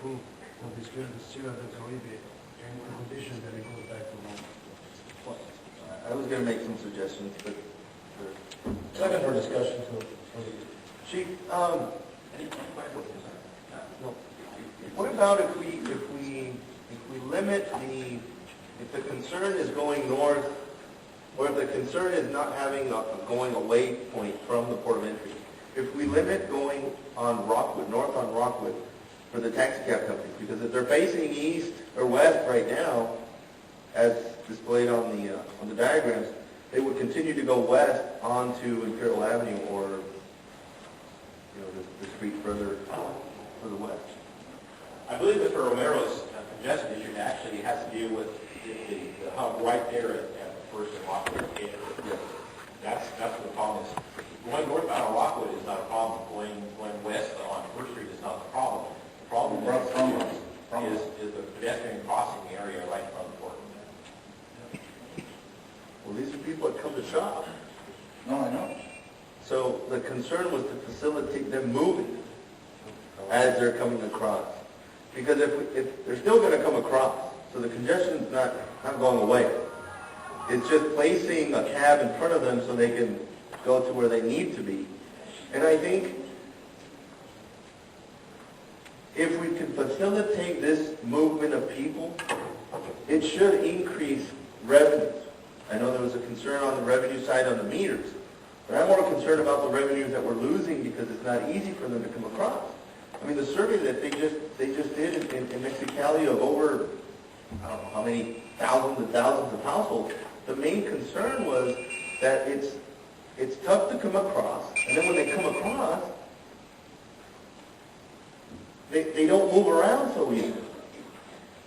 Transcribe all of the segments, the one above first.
approve of this Ciudad del Caribe and the condition that it goes back to normal. I was going to make some suggestions, but Second for discussion, so. Chief, no. What about if we limit if the concern is going north, or if the concern is not having a going away point from the port of entry, if we limit going on Rockwood, north on Rockwood, for the taxi cab companies, because if they're facing east or west right now, as displayed on the diagrams, they would continue to go west onto Imperial Avenue or the street further west. I believe Mr. Romero's congestion issue actually has to do with the hub right there at First and Rockwood. That's what the problem is. Going northbound on Rockwood is not a problem. Going west on First Street is not the problem. The problem is the pedestrian crossing area right in front of the port. Well, these are people that come to shop. No, I know. So the concern was to facilitate them moving as they're coming across. Because if they're still going to come across, so the congestion's not going away. It's just placing a cab in front of them so they can go to where they need to be. And I think if we can facilitate this movement of people, it should increase revenues. I know there was a concern on the revenue side on the meters, but I'm more concerned about the revenues that we're losing because it's not easy for them to come across. I mean, the survey that they just did in Mexicali of over, I don't know how many thousands and thousands of households, the main concern was that it's tough to come across, and then when they come across, they don't move around so easily.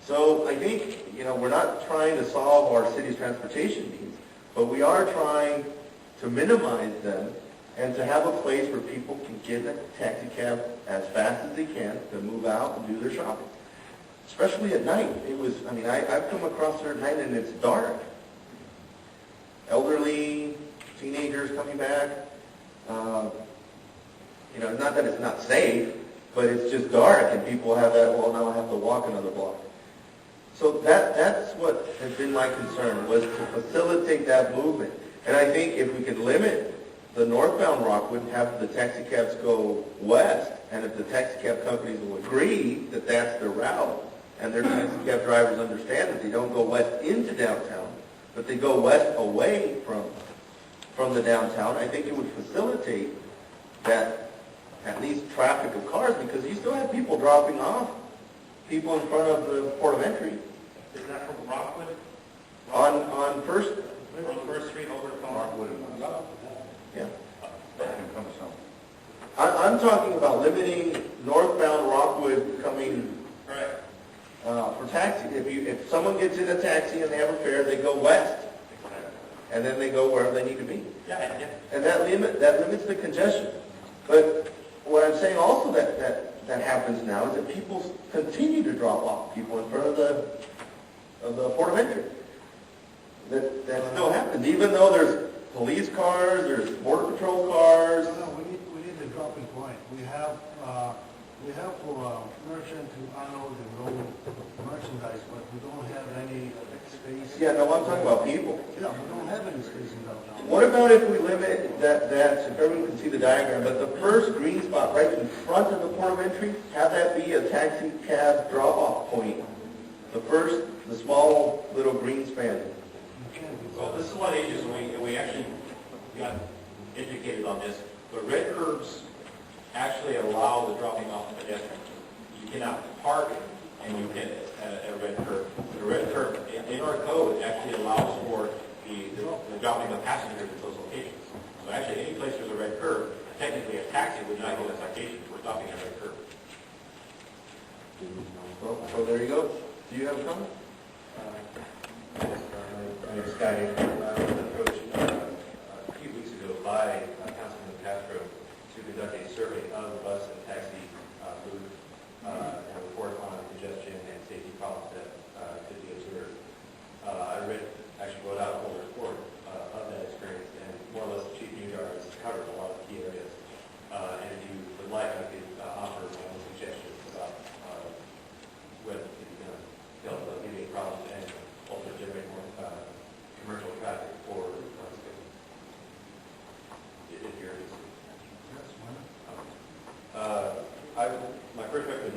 So I think, we're not trying to solve our city's transportation needs, but we are trying to minimize them and to have a place where people can get a taxi cab as fast as they can to move out and do their shopping. Especially at night. I've come across there at night and it's dark. Elderly, teenagers coming back. Not that it's not safe, but it's just dark and people have that, well, now I have to walk another block. So that's what has been my concern, was to facilitate that movement. And I think if we could limit the northbound Rockwood, have the taxi cabs go west, and if the taxi cab companies will agree that that's their route, and their taxi cab drivers understand that they don't go west into downtown, but they go west away from the downtown, I think it would facilitate that at least traffic of cars, because you still have people dropping off people in front of the port of entry. Is that from Rockwood? On First Street over to Rockwood. Yeah. Come some. I'm talking about limiting northbound Rockwood coming Correct. for taxi. If someone gets in a taxi and they have a fare, they go west, and then they go wherever they need to be. Yeah. And that limits the congestion. But what I'm saying also that happens now is that people continue to drop off people in front of the port of entry. That still happens, even though there's police cars, there's border patrol cars. No, we need the dropping point. We have for merchant to unload and load merchandise, but we don't have any space. Yeah, no, I'm talking about people. Yeah, we don't have any space in downtown. What about if we limit that, so everyone can see the diagram, but the first green spot right in front of the port of entry, have that be a taxi cab drop-off point? The small little green span. Well, this is one of the issues, and we actually got educated on this. The red curbs actually allow the dropping off of pedestrians. You cannot park and you can at a red curb. The red curb, in our code, actually allows for the dropping of passengers at those locations. So actually, any place there's a red curb, technically a taxi would not get a citation for stopping at a red curb. Well, so there you go. Do you have a comment? My name is Scotty. I was approached a few weeks ago by Councilman Castro to conduct a survey of the bus and taxi route and report on congestion and safety problems that could be observed. I wrote out a whole report of that experience, and more or less the Chief News has covered a lot of key areas. And if you would like, I could offer my own suggestions about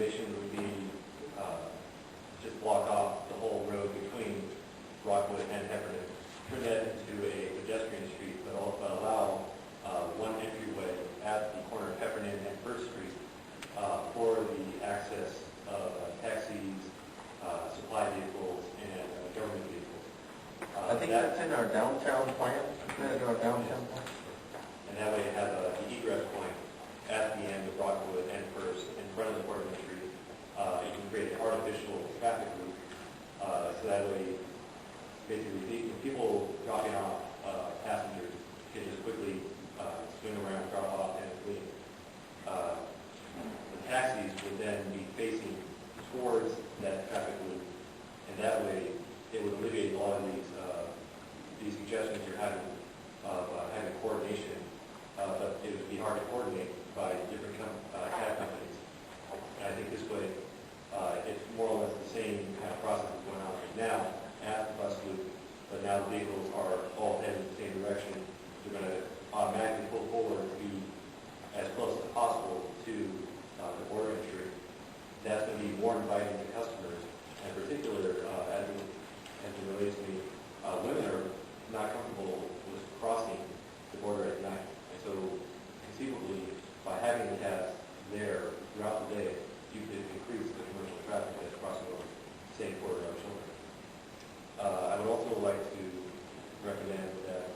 recommendation would be just block off the whole road between Rockwood and Heffernan, turn that into a pedestrian street, but allow one entryway at the corner of Heffernan and First Street for the access of taxis, supply vehicles, and government vehicles. I think that's in our downtown plan. Isn't that in our downtown plan? And that way you have the egress point at the end of Rockwood and First in front of the Portland Street. You can create an artificial traffic loop, so that way, basically, people dropping off passengers can just quickly swing around, drop off, and leave. The taxis would then be facing towards that traffic loop, and that way, it would alleviate a lot of these suggestions you're having of having coordination, but it would be hard to coordinate by different cab companies. And I think this way, it's more or less the same kind of process that's going on right now at the bus loop, but now the vehicles are all headed in the same direction. They're going to automatically pull forward to be as close as possible to the border entry. That's going to be more inviting to customers, and in particular, as it relates to me, women are not comfortable with crossing the border at night. And so, conceivably, by having the cabs there throughout the day, you could increase the commercial traffic that's crossing over the same border of children. I would also like to recommend that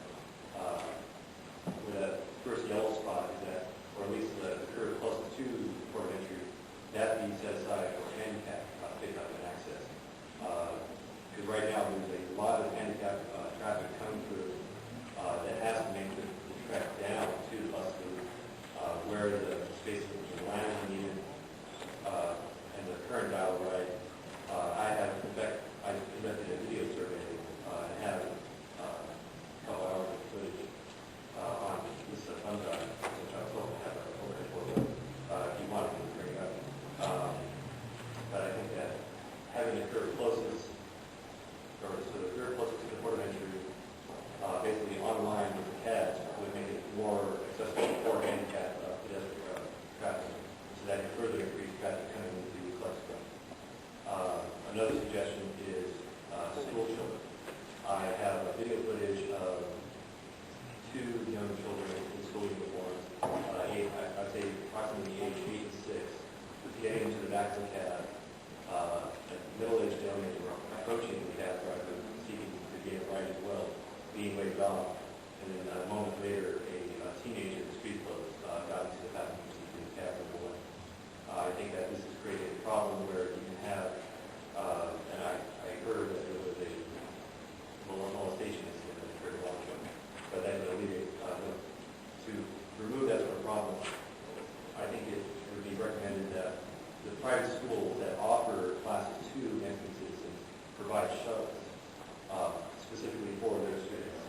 with that first yellow spot, is that, or at least the curve closest to the port of entry, that be set aside for handicap pickup and access. Because right now there's a lot of handicap traffic coming through that has to make the trek down to the bus loop where the spaces between land are needed and the current dial ride. I conducted a video survey and have a couple hours of footage on this thumb drive, which I was hoping to have overhead photo if you wanted to bring it up. But I think that having the curve closest, or so the curve closest to the port of entry, basically online with the cabs, would make it more accessible for handicap pedestrian traffic, so that can further increase traffic coming into Calexico. Another suggestion is school children. I have a video footage of two young children in school uniforms, I'd say approximately age 8 and 6, getting into the back of the cab. Middle-aged gentlemen were approaching the cab driver, seeking to gain a ride as well, being waved off, and then a moment later, a teenager in the street clothes got into the passenger seat in the cab and away. I think that this is creating a problem where you can have, and I heard that there was a molestation incident that occurred a while ago, but that would alleviate, to remove that sort of problem, I think it would be recommended that the private schools that offer classes 2 Mexican citizens provide shuttles specifically for their students.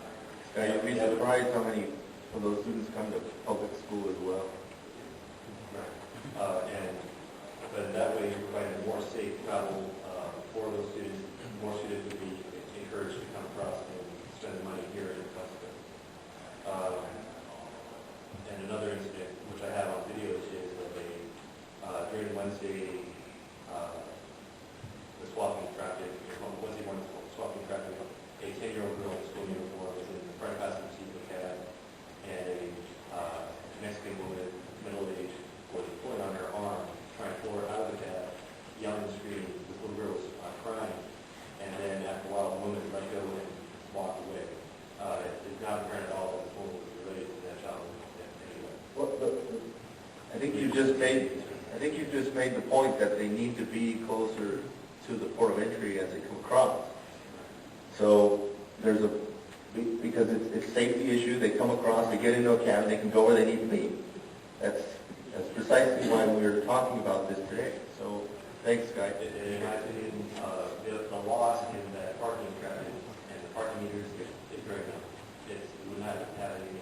You'd be surprised how many of those students come to public school as well. Right. But that way you're providing more safe travel for those students. More students would be encouraged to come across and spend the money here in Calexico. And another incident, which I have on videos, is of during Wednesday, the swapping traffic, Wednesday morning swapping traffic, a 10-year-old girl in school uniform was in the front passenger seat of the cab, and a Mexican woman, middle-aged, was pulling on her arm, trying to pull her out of the cab, yelling and screaming. This little girl was crying, and then after a while, the woman let go and walked away. It's not apparent at all that this woman was related to that child in any way. Well, I think you just made the point that they need to be closer to the port of entry as they come across. So there's because it's a safety issue. They come across, they get into a cab, they can go where they need to be. That's precisely why we're talking about this today. So thanks, Guy. In my opinion, the loss in that parking traffic and the parking meters is very minimal. It would not have any